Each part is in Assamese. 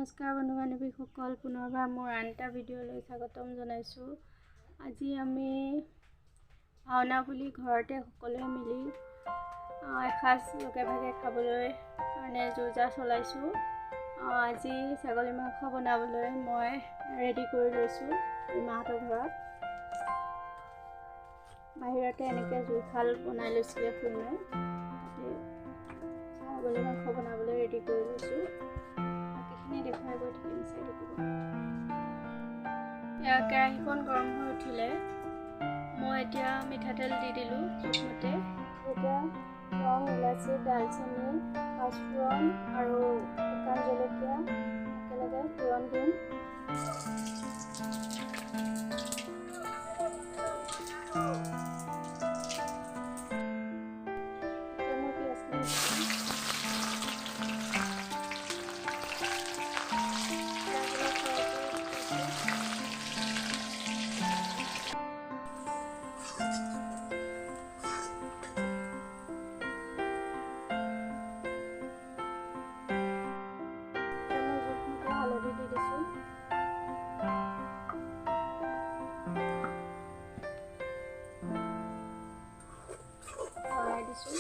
নমস্কাৰ বন্ধু বান্ধৱীসকল, পুনৰবাৰ মোৰ আন এটা ভিডিঅ'লৈ স্বাগতম জনাইছোঁ। আজি আমি ভাওনা বুলি ঘৰতে সকলোৱে মিলি এসাঁজ লগে ভাগে খাবলৈ কাৰণে যোজা চলাইছোঁ। আজি ছাগলী মাংস বনাবলৈ মই ৰেডি কৰি লৈছোঁ মাহঁতৰ ঘৰত। বাহিৰতে এনেকৈ জুইশাল বনাই লৈছিলে খুৰীমাই, ছাগলী মাংস বনাবলৈ ৰেডি কৰি লৈছোঁ। বাকীখিনি দেখুৱাই গৈ থাকিম, চাই থাকিব। কেৰাহীখন গৰম হৈ উঠিলে মই এতিয়া মিঠাতেল দি দিলোঁ জোখমতে। এতিয়া লং, ইলাচি, দালচেনি, পাঁচফোৰণ আৰু শুকান জলকীয়া একেলগে ফোৰণ দিম। হালধি দি দিছোঁ, লৰাই দিছোঁ।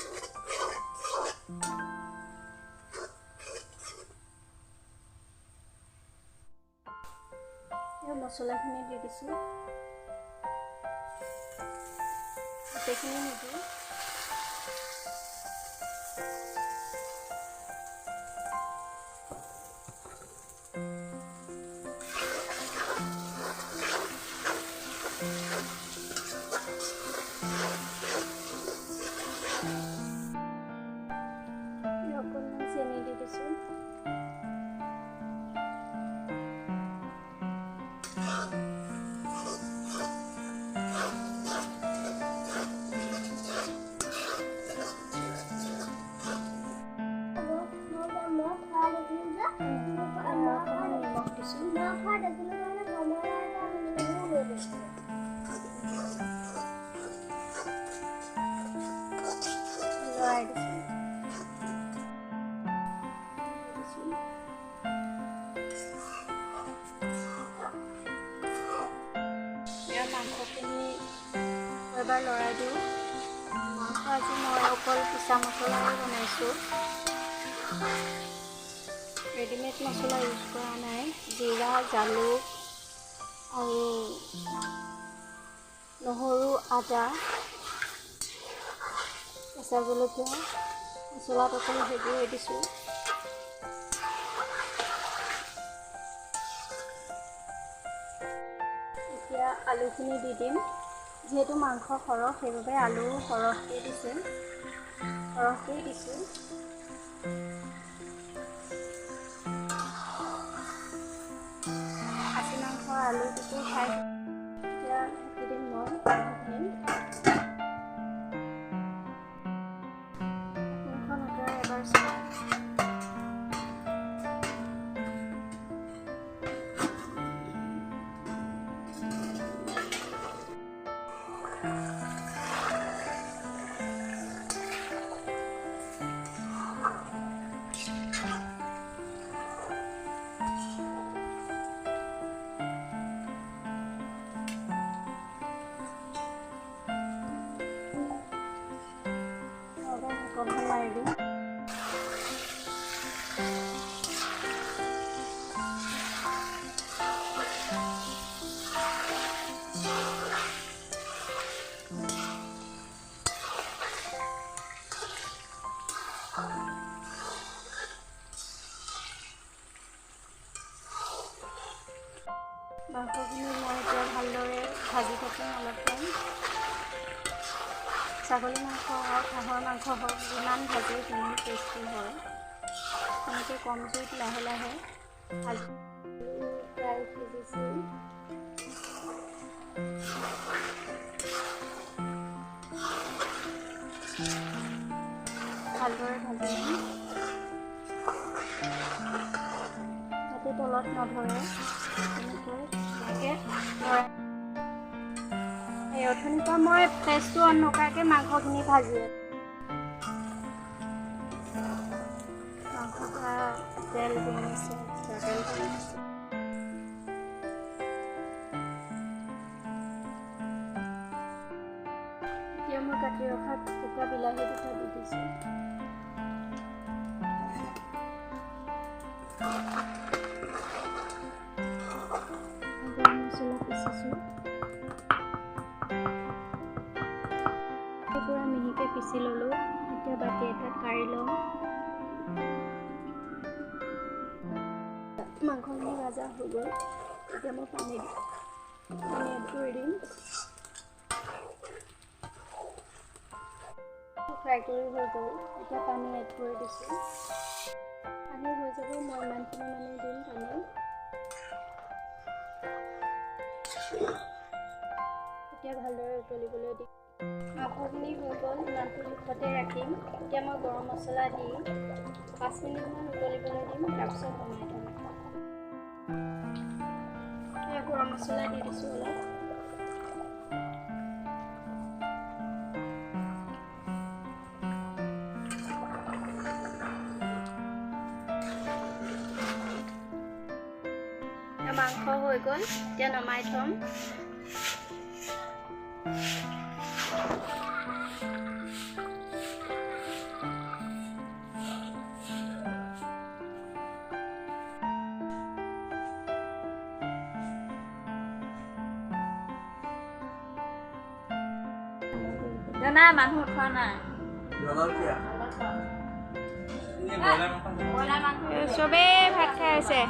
মছলাখিনি দি দিছোঁ, গোটেইখিনি নিদিওঁ। অকণমান চেনি দি দিছোঁ। নিমখ দিছোঁ। লৰাই দিছোঁ। মাংসখিনি এবাৰ লৰাই দিওঁ। মাংস আজি মই অকল পিছা মছলাৰে বনাইছোঁ, ৰেডিমেড মছলা ইউজ কৰা নাই। জিৰা, জালুক আৰু নহৰু, আদা, কেঁচা জলকীয়া, মছলা অকল সেইবোৰে দিছোঁ। এতিয়া আলুখিনি দি দিম। যিহেতু মাংস সৰহ, সেইবাবে আলু সৰহকৈ দিছোঁ। খাচী মাংস আলুটো খাই এতিয়া দি দিম মই মাংসখিনি। মাংসখন আঁতৰাই এবাৰ চাওঁ। অকণমান মাৰি দিম। মাংসখিনি মই এতিয়া ভালদৰে ভাজি থাকিম অলপ টাইম। ছাগলী মাংস হওক, হাঁহৰ মাংস হওক, যিমান ভাজি সিমান টেষ্টি হয়। তেনেকৈ কম জুইত লাহে লাহে ভাজি। প্ৰায় সিজিছিল। ভালদৰে ভাজি দিম যাতে তলত নধৰে। তেনেকৈ এই অথনিৰ পৰা মই ফ্লেছটো অন নকৰাকৈ মাংসখিনি ভাজি মাংসৰ পৰা তেল বনিছে। মিঠাতেল কৰি দিছোঁ। এতিয়া মই কাটি ৰখা শুকান বিলাহী দুটা দি দিছোঁ। গৰম মছলা পিচিছোঁ। পুৰা মিহিকৈ পিচি ল'লোঁ। এতিয়া বাতি এটাত কাঢ়ি লওঁ। মাংসখিনি ভাজা হৈ গ'ল। এতিয়া মই পানী এড কৰি দিম। ফ্ৰাই কৰি হৈ গ'ল। এতিয়া পানী এড কৰি দিছোঁ। পানী হৈ যাব, মই ইমানখিনি মানে দিম পানী। এতিয়া ভালদৰে উতলিবলৈ দিম। মাংসখিনি হৈ গ'ল, ইমানটো জোখতে ৰাখিম। এতিয়া মই গৰম মছলা দি 5 মিনিটমান উতলিবলৈ দিম, তাৰপিছত নমাই থ'ম। গৰম মছলা দি দিছোঁ অলপ। মাংস হৈ গ'ল, এতিয়া নমাই থ'ম। নাই মানুহ খোৱা নাই। চবেই ভাত খাই আছে।